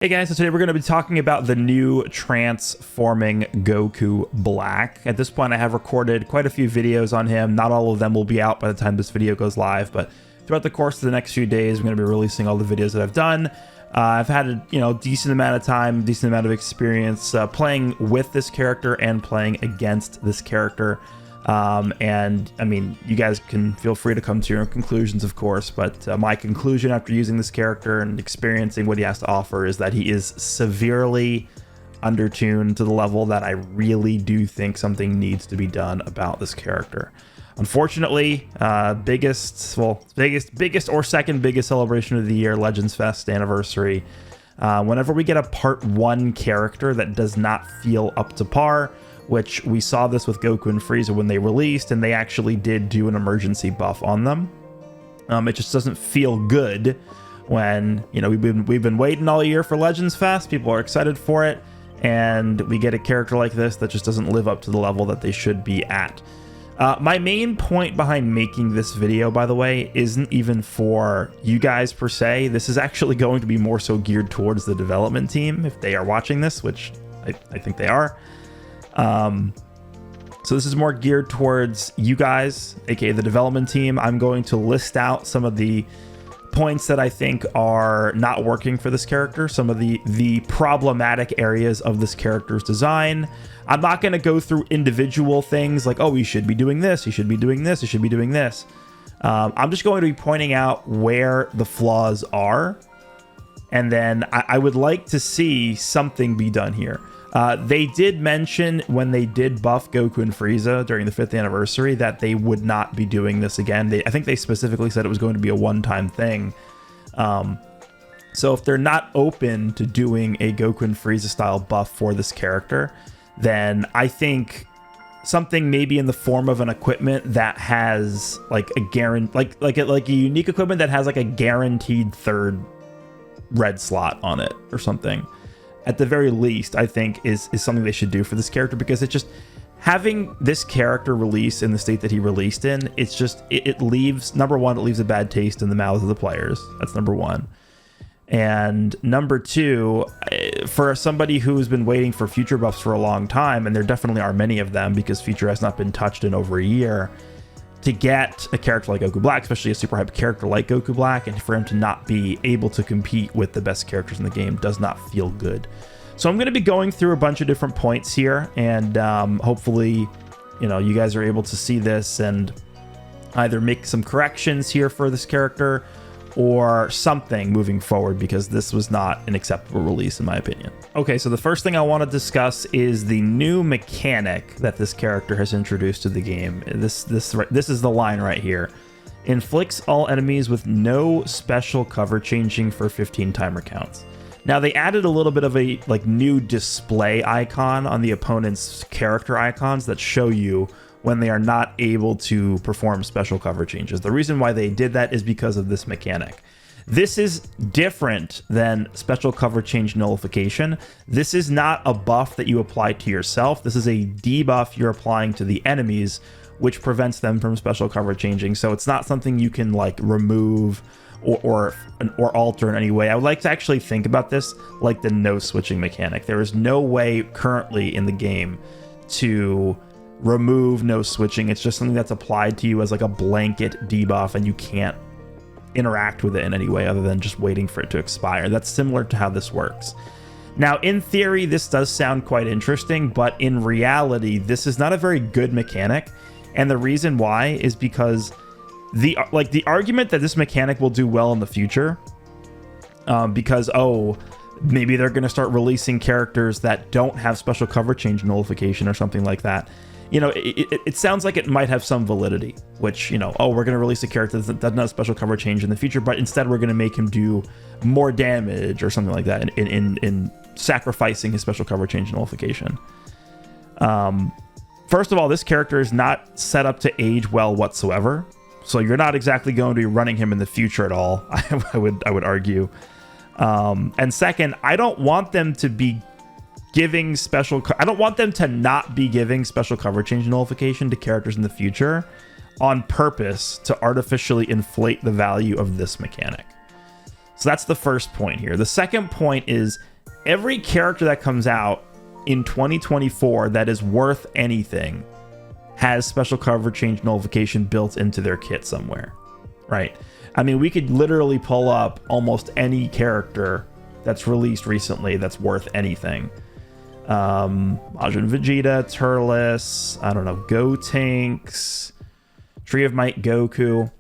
Hey guys, so today we're going to be talking about the new transforming Goku Black. At this point I have recorded quite a few videos on him. Not all of them will be out by the time this video goes live, but throughout the course of the next few days I'm going to be releasing all the videos that I've done. I've had a decent amount of time, decent amount of experience playing with this character and playing against this character. And I mean, you guys can feel free to come to your own conclusions, of course, but my conclusion after using this character and experiencing what he has to offer is that he is severely undertuned to the level that I really do think something needs to be done about this character. Unfortunately, biggest or second biggest celebration of the year, Legends Fest anniversary. Whenever we get a part 1 character that does not feel up to par, which we saw this with Goku and Frieza when they released, and they actually did do an emergency buff on them. It just doesn't feel good when, we've been waiting all year for Legends Fest, people are excited for it, and we get a character like this that just doesn't live up to the level that they should be at. My main point behind making this video, by the way, isn't even for you guys per se. This is actually going to be more so geared towards the development team, if they are watching this, which I think they are. So this is more geared towards you guys, aka the development team. I'm going to list out some of the points that I think are not working for this character, some of the problematic areas of this character's design. I'm not going to go through individual things like, oh, he should be doing this, he should be doing this, he should be doing this. I'm just going to be pointing out where the flaws are, and then I would like to see something be done here. They did mention when they did buff Goku and Frieza during the 5th anniversary that they would not be doing this again. I think they specifically said it was going to be a one-time thing. So if they're not open to doing a Goku and Frieza style buff for this character, then I think something maybe in the form of an equipment that has like a like a unique equipment that has like a guaranteed 3rd red slot on it or something. At the very least, I think is something they should do for this character, because it's just having this character release in the state that he released in, it's just it leaves, number one, it leaves a bad taste in the mouths of the players. That's number one. And number two, for somebody who's been waiting for future buffs for a long time, and there definitely are many of them because future has not been touched in over a year, to get a character like Goku Black, especially a super hype character like Goku Black, and for him to not be able to compete with the best characters in the game does not feel good. So I'm going to be going through a bunch of different points here, and hopefully, you guys are able to see this and either make some corrections here for this character or something moving forward, because this was not an acceptable release in my opinion. Okay, so the first thing I want to discuss is the new mechanic that this character has introduced to the game. This is the line right here. Inflicts all enemies with no special cover changing for 15 timer counts. Now they added a little bit of a new display icon on the opponent's character icons that show you when they are not able to perform special cover changes. The reason why they did that is because of this mechanic. This is different than special cover change nullification. This is not a buff that you apply to yourself. This is a debuff you're applying to the enemies, which prevents them from special cover changing. So it's not something you can remove or alter in any way. I would like to actually think about this like the no switching mechanic. There is no way currently in the game to remove no switching. It's just something that's applied to you as like a blanket debuff, and you can't interact with it in any way other than just waiting for it to expire. That's similar to how this works. Now, in theory, this does sound quite interesting, but in reality, this is not a very good mechanic. And the reason why is because the argument that this mechanic will do well in the future, because, maybe they're going to start releasing characters that don't have special cover change nullification or something like that. It sounds like it might have some validity, which, we're going to release a character that doesn't have special cover change in the future, but instead we're going to make him do more damage or something like that in sacrificing his special cover change nullification. First of all, this character is not set up to age well whatsoever, so you're not exactly going to be running him in the future at all, I would argue. And second, I don't want them to be giving I don't want them to not be giving special cover change nullification to characters in the future on purpose to artificially inflate the value of this mechanic. So that's the first point here. The second point is every character that comes out in 2024 that is worth anything has special cover change nullification built into their kit somewhere, right? I mean, we could literally pull up almost any character that's released recently that's worth anything. Majin Vegeta, Turles, I don't know, Gotenks, Tree of Might Goku.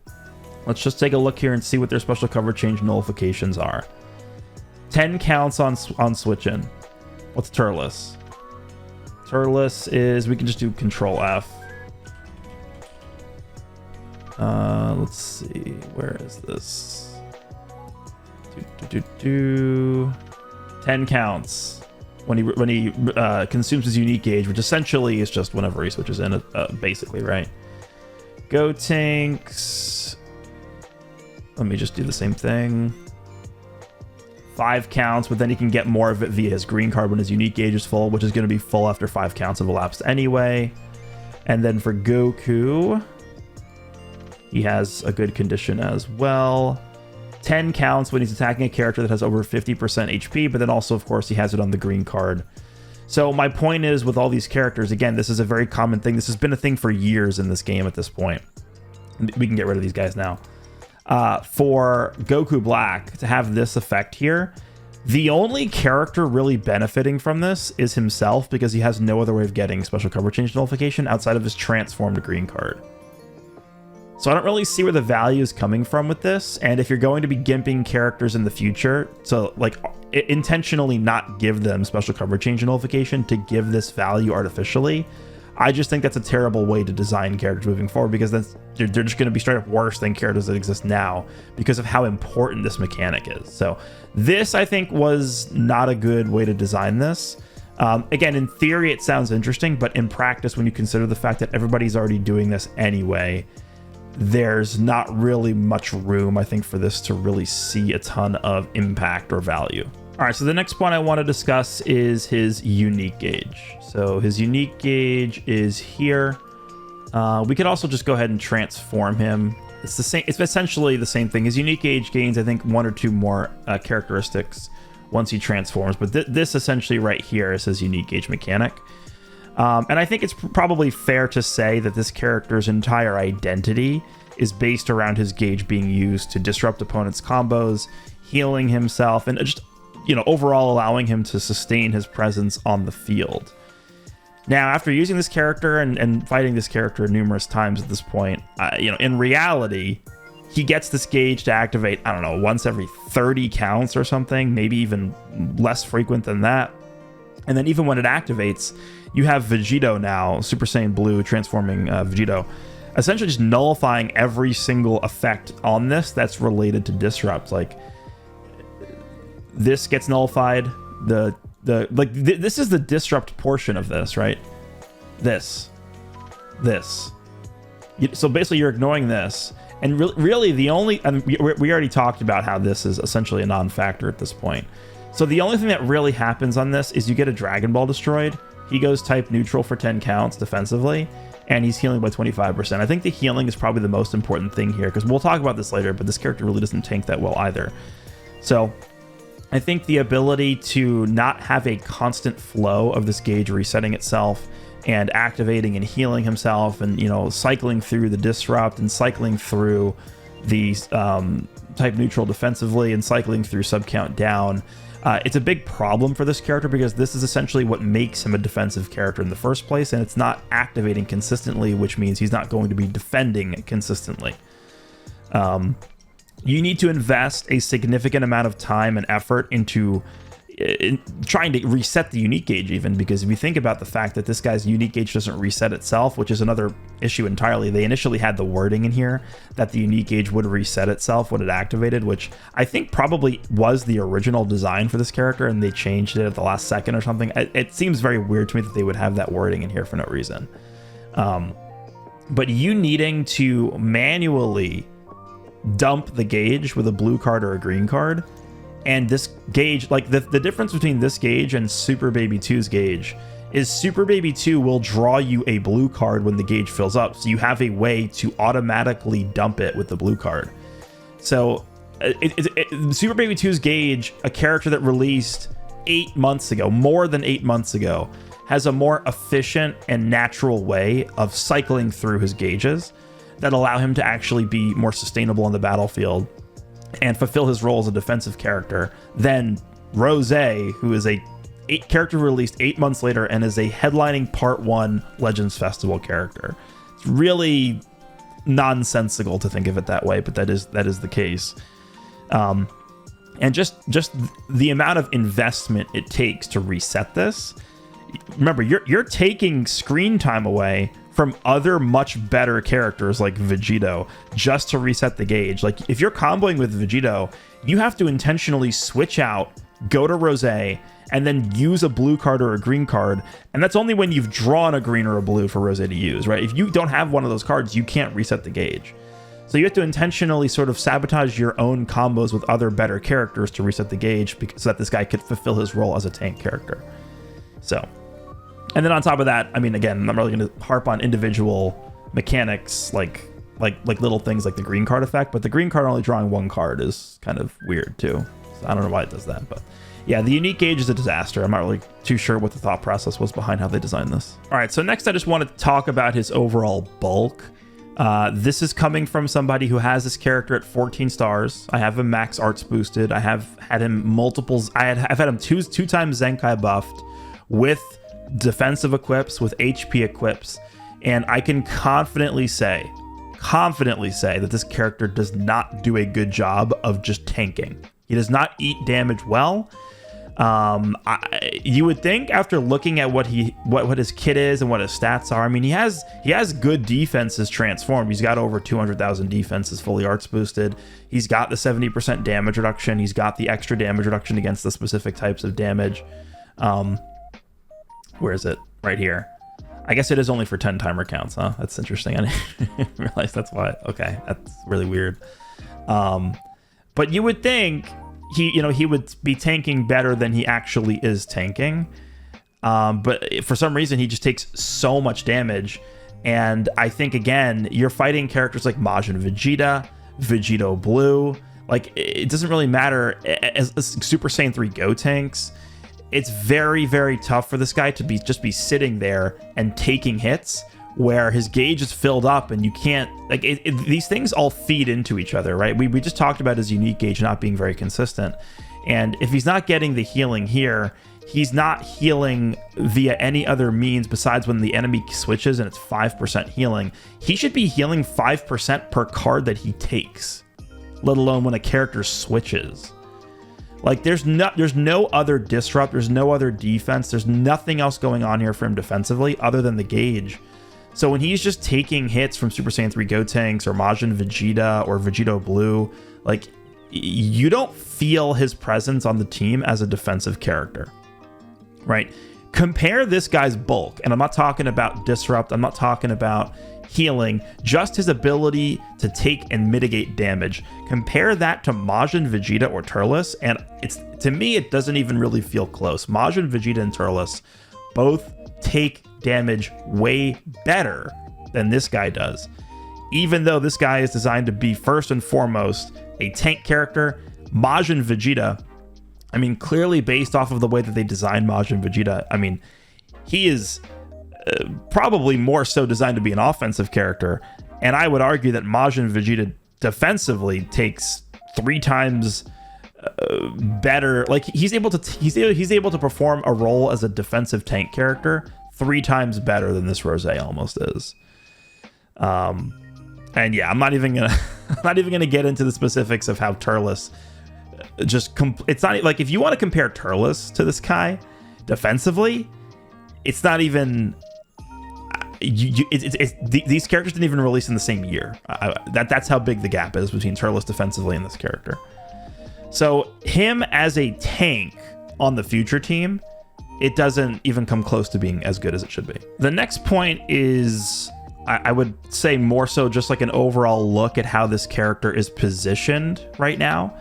Let's just take a look here and see what their special cover change nullifications are. 10 counts on switch-in. What's Turles? Turles is, we can just do Control F. Let's see, where is this? 10 counts when he consumes his unique gauge, which essentially is just whenever he switches in, basically, right? Gotenks. Let me just do the same thing. 5 counts, but then he can get more of it via his green card when his unique gauge is full, which is going to be full after 5 counts have elapsed anyway. And then for Goku, he has a good condition as well. 10 counts when he's attacking a character that has over 50% HP, but then also, of course, he has it on the green card. So my point is, with all these characters, again, this is a very common thing. This has been a thing for years in this game at this point. We can get rid of these guys now. For Goku Black to have this effect here, the only character really benefiting from this is himself, because he has no other way of getting special cover change nullification outside of his transformed green card. So I don't really see where the value is coming from with this. And if you're going to be gimping characters in the future, so like intentionally not give them special cover change nullification to give this value artificially, I just think that's a terrible way to design characters moving forward, because then they're just going to be straight up worse than characters that exist now because of how important this mechanic is. So this, I think, was not a good way to design this. Again, in theory, it sounds interesting, but in practice, when you consider the fact that everybody's already doing this anyway, there's not really much room, I think, for this to really see a ton of impact or value. All right, so the next point I want to discuss is his unique gauge. So his unique gauge is here. We could also just go ahead and transform him. It's the same. It's essentially the same thing. His unique gauge gains, I think, 1 or 2 more characteristics once he transforms. But this essentially right here is his unique gauge mechanic. And I think it's probably fair to say that this character's entire identity is based around his gauge being used to disrupt opponents' combos, healing himself, and just, you know, overall allowing him to sustain his presence on the field. Now, after using this character and fighting this character numerous times at this point, you know, in reality, he gets this gauge to activate, I don't know, once every 30 counts or something, maybe even less frequent than that. And then even when it activates, you have Vegito now, Super Saiyan Blue, transforming Vegito, essentially just nullifying every single effect on this that's related to disrupt. Like, this gets nullified. This is the disrupt portion of this, right? This. So basically, you're ignoring this, and really the only, and we already talked about how this is essentially a non-factor at this point. So the only thing that really happens on this is you get a Dragon Ball destroyed. He goes type neutral for 10 counts defensively, and he's healing by 25%. I think the healing is probably the most important thing here, because we'll talk about this later, but this character really doesn't tank that well either. So I think the ability to not have a constant flow of this gauge resetting itself and activating and healing himself, and, you know, cycling through the disrupt and cycling through the type neutral defensively and cycling through sub count down, it's a big problem for this character, because this is essentially what makes him a defensive character in the first place, and it's not activating consistently, which means he's not going to be defending consistently. You need to invest a significant amount of time and effort into trying to reset the unique gauge, even, because if you think about the fact that this guy's unique gauge doesn't reset itself, which is another issue entirely. They initially had the wording in here that the unique gauge would reset itself when it activated, which I think probably was the original design for this character, and they changed it at the last second or something. It seems very weird to me that they would have that wording in here for no reason. But you needing to manually dump the gauge with a blue card or a green card, and this gauge, like the difference between this gauge and Super Baby 2's gauge is Super Baby 2 will draw you a blue card when the gauge fills up, so you have a way to automatically dump it with the blue card. So Super Baby 2's Gage, a character that released 8 months ago, more than 8 months ago, has a more efficient and natural way of cycling through his gauges that allow him to actually be more sustainable on the battlefield and fulfill his role as a defensive character than Rose, who is a character released 8 months later and is a headlining Part 1 Legends Festival character. It's really nonsensical to think of it that way, but that is the case. And just the amount of investment it takes to reset this. Remember, you're taking screen time away from other much better characters like Vegito just to reset the gauge. Like, if you're comboing with Vegito, you have to intentionally switch out, go to Rose, and then use a blue card or a green card. And that's only when you've drawn a green or a blue for Rose to use, right? If you don't have one of those cards, you can't reset the gauge. So you have to intentionally sort of sabotage your own combos with other better characters to reset the gauge so that this guy could fulfill his role as a tank character. So, and then on top of that, I mean, again, I'm not really going to harp on individual mechanics like little things like the green card effect, but the green card only drawing one card is kind of weird too. So I don't know why it does that, but yeah, the unique gauge is a disaster. I'm not really too sure what the thought process was behind how they designed this. All right, so next I just want to talk about his overall bulk. This is coming from somebody who has this character at 14 stars. I have him max arts boosted. I have had him multiples. I've had him two times Zenkai buffed with defensive equips, with HP equips, and I can confidently say that this character does not do a good job of just tanking. He does not eat damage well. You would think, after looking at what his kit is and what his stats are, I mean, he has good defenses transformed. He's got over 200,000 defenses fully arts boosted. He's got the 70% damage reduction. He's got the extra damage reduction against the specific types of damage. Where is it? Right here. I guess it is only for 10 timer counts, huh? That's interesting. I didn't realize that's why. Okay, that's really weird. But you would think he would be tanking better than he actually is tanking. But for some reason, he just takes so much damage. And I think, again, you're fighting characters like Majin Vegeta, Vegito Blue. Like, it doesn't really matter. As Super Saiyan 3 Go tanks, it's very, very tough for this guy to just be sitting there and taking hits where his gauge is filled up and you can't, like, these things all feed into each other, right? We just talked about his unique gauge not being very consistent. And if he's not getting the healing here, he's not healing via any other means besides when the enemy switches and it's 5% healing. He should be healing 5% per card that he takes, let alone when a character switches. Like, there's no other disrupt, there's no other defense, there's nothing else going on here for him defensively other than the gauge. So when he's just taking hits from Super Saiyan 3 Gotenks or Majin Vegeta or Vegito Blue, like, you don't feel his presence on the team as a defensive character, right? Compare this guy's bulk, and I'm not talking about disrupt, I'm not talking about healing, just his ability to take and mitigate damage. Compare that to Majin Vegeta or Turles, and to me, it doesn't even really feel close. Majin Vegeta and Turles both take damage way better than this guy does, even though this guy is designed to be first and foremost a tank character. Majin Vegeta, I mean, clearly based off of the way that they designed Majin Vegeta, I mean, he is probably more so designed to be an offensive character, and I would argue that Majin Vegeta defensively takes 3 times better. Like, he's able to perform a role as a defensive tank character 3 times better than this Rose almost is. And yeah, I'm not even gonna get into the specifics of how Turles it's not like, if you want to compare Turles to this guy defensively, it's not even. These characters didn't even release in the same year. That's how big the gap is between Turles defensively and this character. So him as a tank on the future team, it doesn't even come close to being as good as it should be. The next point is, I would say, more so just like an overall look at how this character is positioned right now.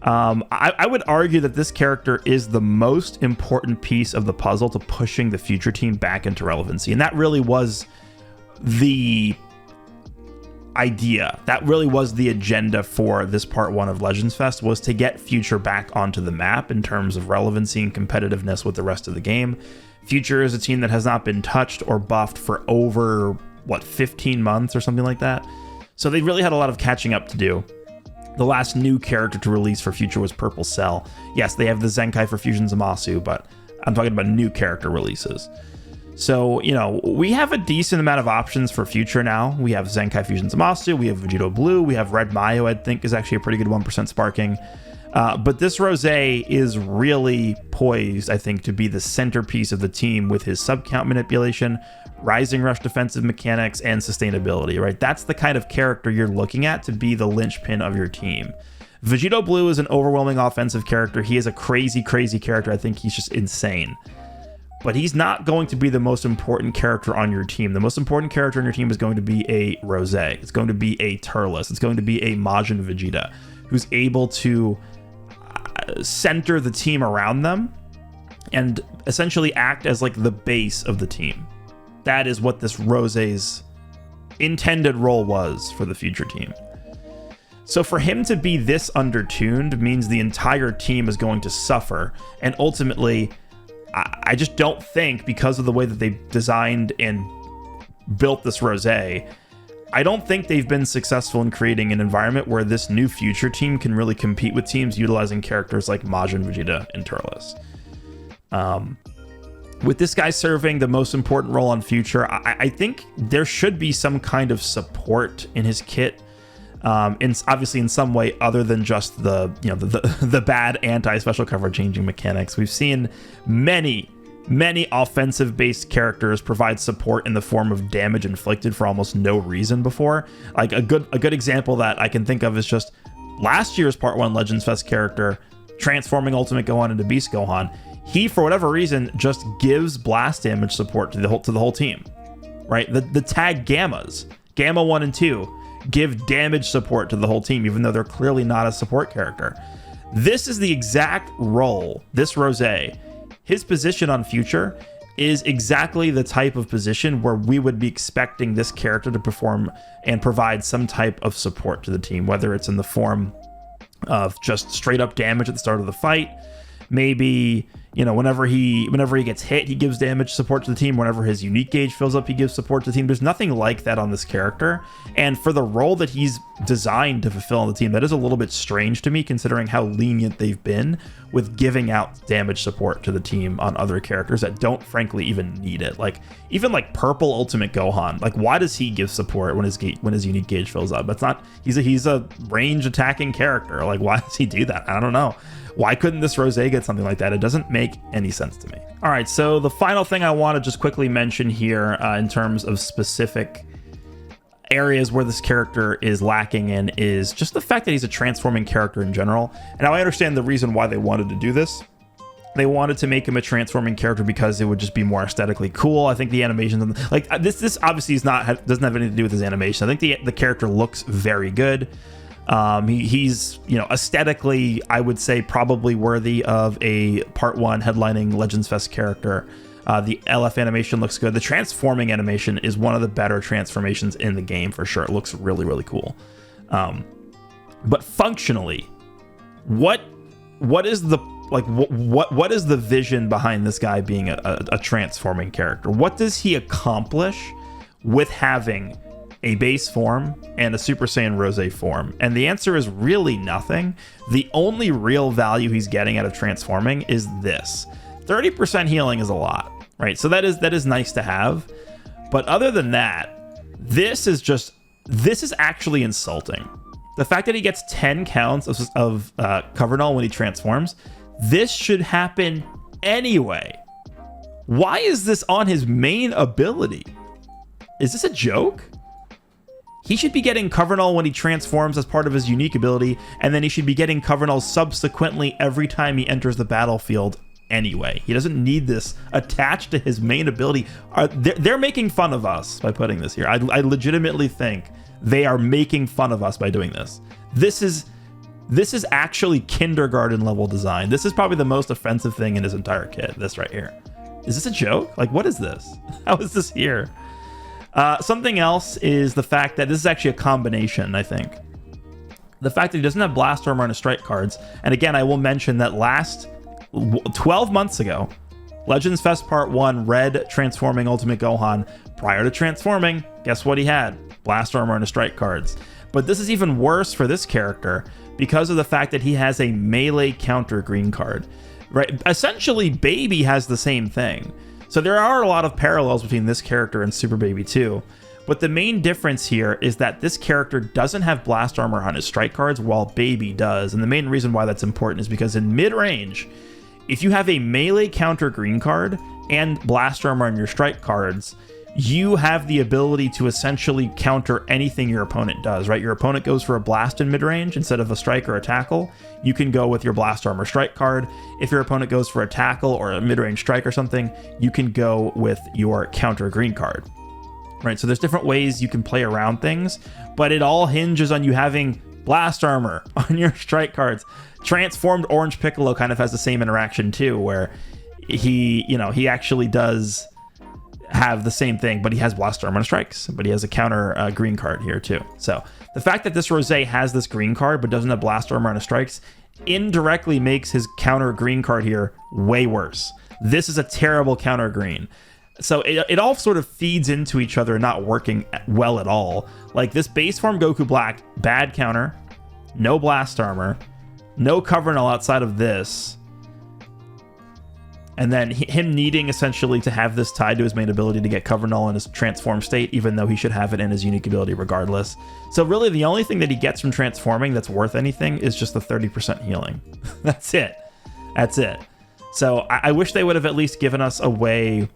I would argue that this character is the most important piece of the puzzle to pushing the future team back into relevancy. And that really was the idea. That really was the agenda for this part 1 of Legends Fest, was to get Future back onto the map in terms of relevancy and competitiveness with the rest of the game. Future is a team that has not been touched or buffed for over, 15 months or something like that. So they really had a lot of catching up to do. The last new character to release for Future was Purple Cell. Yes, they have the Zenkai for Fusion Zamasu, but I'm talking about new character releases. So, we have a decent amount of options for Future now. We have Zenkai Fusion Zamasu, we have Vegito Blue, we have Red Mayo, I think is actually a pretty good 1% sparking. But this Rosé is really poised, I think, to be the centerpiece of the team with his sub-count manipulation, rising rush defensive mechanics, and sustainability, right? That's the kind of character you're looking at to be the linchpin of your team. Vegito Blue is an overwhelming offensive character. He is a crazy, crazy character. I think he's just insane. But he's not going to be the most important character on your team. The most important character on your team is going to be a Rosé. It's going to be a Turles. It's going to be a Majin Vegeta, who's able to center the team around them and essentially act as like the base of the team. That is what this Rosé's intended role was for the Future team. So for him to be this undertuned means the entire team is going to suffer, and ultimately I just don't think, because of the way that they designed and built this Rosé, I don't think they've been successful in creating an environment where this new Future team can really compete with teams utilizing characters like Majin Vegeta and Turles. With this guy serving the most important role on Future, I think there should be some kind of support in his kit. Obviously in some way other than just the bad anti-special cover changing mechanics. We've seen many offensive based characters provide support in the form of damage inflicted for almost no reason before. Like a good example that I can think of is just last year's Part 1 Legends Fest character transforming Ultimate Gohan into Beast Gohan. He, for whatever reason, just gives blast damage support to the whole team, right? The tag Gammas, Gamma 1 and 2, give damage support to the whole team, even though they're clearly not a support character. This is the exact role, this Rosé, his position on Future is exactly the type of position where we would be expecting this character to perform and provide some type of support to the team, whether it's in the form of just straight up damage at the start of the fight. Maybe, whenever he gets hit, he gives damage support to the team. Whenever his unique gauge fills up, he gives support to the team. There's nothing like that on this character. And for the role that he's designed to fulfill on the team, that is a little bit strange to me, considering how lenient they've been with giving out damage support to the team on other characters that don't frankly even need it. Like even like Purple Ultimate Gohan, like why does he give support when his unique gauge fills up? That's not, he's a range attacking character. Like why does he do that? I don't know. Why couldn't this Rosé get something like that? It doesn't make any sense to me. All right, so the final thing I want to just quickly mention here in terms of specific areas where this character is lacking in is just the fact that he's a transforming character in general. And now I understand the reason why they wanted to do this. They wanted to make him a transforming character because it would just be more aesthetically cool. I think the animations, like this obviously doesn't have anything to do with his animation. I think the character looks very good. He's aesthetically, I would say, probably worthy of a Part 1 headlining Legends Fest character. The LF animation looks good. The transforming animation is one of the better transformations in the game for sure. It looks really, really cool. But functionally, what is the what is the vision behind this guy being a transforming character? What does he accomplish with having a base form and a Super Saiyan Rosé form? And the answer is really nothing. The only real value he's getting out of transforming is this. 30% healing is a lot, right? So that is nice to have. But other than that, this is actually insulting. The fact that he gets 10 counts of cover null when he transforms, this should happen anyway. Why is this on his main ability? Is this a joke? He should be getting cover null when he transforms as part of his unique ability, and then he should be getting cover null subsequently every time he enters the battlefield anyway. He doesn't need this attached to his main ability. They're making fun of us by putting this here. I legitimately think they are making fun of us by doing this. This is actually kindergarten level design. This is probably the most offensive thing in his entire kit, this right here. Is this a joke? Like, what is this? How is this here? Something else is the fact that this is actually a combination, I think. The fact that he doesn't have Blast Armor on his strike cards. And again, I will mention that 12 months ago, Legends Fest Part 1, Red transforming Ultimate Gohan. Prior to transforming, guess what he had? Blast Armor on his strike cards. But this is even worse for this character because of the fact that he has a melee counter green card. Right? Essentially, Baby has the same thing. So there are a lot of parallels between this character and Super Baby 2. But the main difference here is that this character doesn't have Blast Armor on his strike cards while Baby does. And the main reason why that's important is because in mid-range, if you have a melee counter green card and Blast Armor on your strike cards, you have the ability to essentially counter anything your opponent does, right? Your opponent goes for a blast in mid-range instead of a strike or a tackle. You can go with your Blast Armor strike card. If your opponent goes for a tackle or a mid-range strike or something, you can go with your counter green card, right? So there's different ways you can play around things, but it all hinges on you having Blast Armor on your strike cards. Transformed Orange Piccolo kind of has the same interaction too, where he actually does have the same thing, but he has Blast Armor on strikes, but he has a counter green card here too. So the fact that this Rosé has this green card but doesn't have Blast Armor on his strikes indirectly makes his counter green card here way worse. This is a terrible counter green. So it all sort of feeds into each other, not working well at all. Like this base form Goku Black, bad counter, no Blast Armor, no cover null outside of this. And then him needing essentially to have this tied to his main ability to get cover null in his transform state, even though he should have it in his unique ability regardless. So really the only thing that he gets from transforming that's worth anything is just the 30% healing. That's it. That's it. So I wish they would have at least given us a way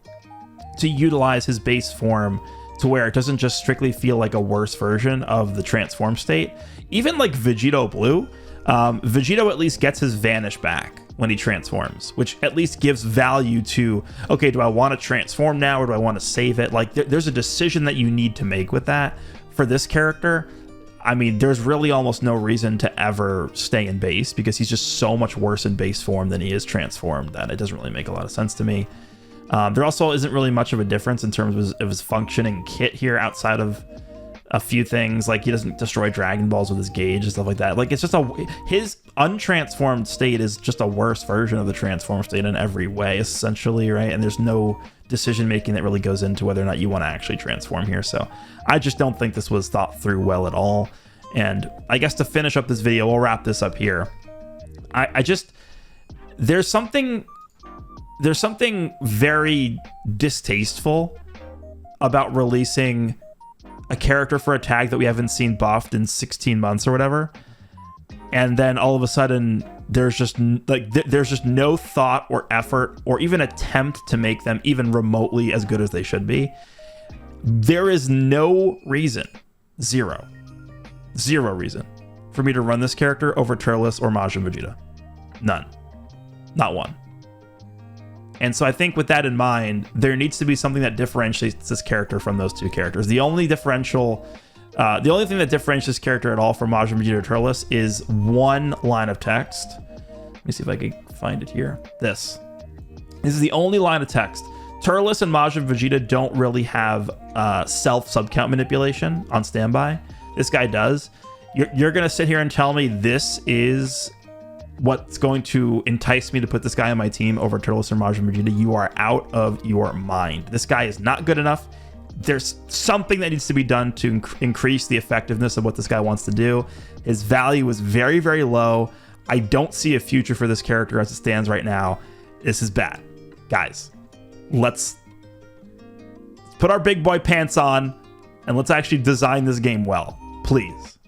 to utilize his base form to where it doesn't just strictly feel like a worse version of the transform state. Even like Vegito Blue, Vegito at least gets his Vanish back when he transforms, which at least gives value to, okay, do I want to transform now or do I want to save it? Like there's a decision that you need to make with that. For this character, I mean, there's really almost no reason to ever stay in base because he's just so much worse in base form than he is transformed that it doesn't really make a lot of sense to me. There also isn't really much of a difference in terms of his functioning kit here outside of a few things. Like he doesn't destroy Dragon Balls with his gauge and stuff like that. Like it's just his untransformed state is just a worse version of the transformed state in every way, essentially, right? And there's no decision making that really goes into whether or not you want to actually transform here. So I just don't think this was thought through well at all. And I guess to finish up this video, we'll wrap this up here. There's something very distasteful about releasing a character for a tag that we haven't seen buffed in 16 months or whatever, and then all of a sudden there's just no thought or effort or even attempt to make them even remotely as good as they should be. There is no reason, zero reason for me to run this character over Turles or Majin Vegeta. None. Not one. And so I think with that in mind, there needs to be something that differentiates this character from those two characters. The only thing that differentiates this character at all from Majin Vegeta or Turles is one line of text. Let me see if I can find it here. This is the only line of text. Turles and Majin Vegeta don't really have self subcount manipulation on standby. This guy does. You're going to sit here and tell me this is what's going to entice me to put this guy on my team over Turles or Majin Vegeta? You are out of your mind. This guy is not good enough. There's something that needs to be done to increase the effectiveness of what this guy wants to do. His value is very, very low. I don't see a future for this character as it stands right now. This is bad. Guys, let's put our big boy pants on and let's actually design this game well, please.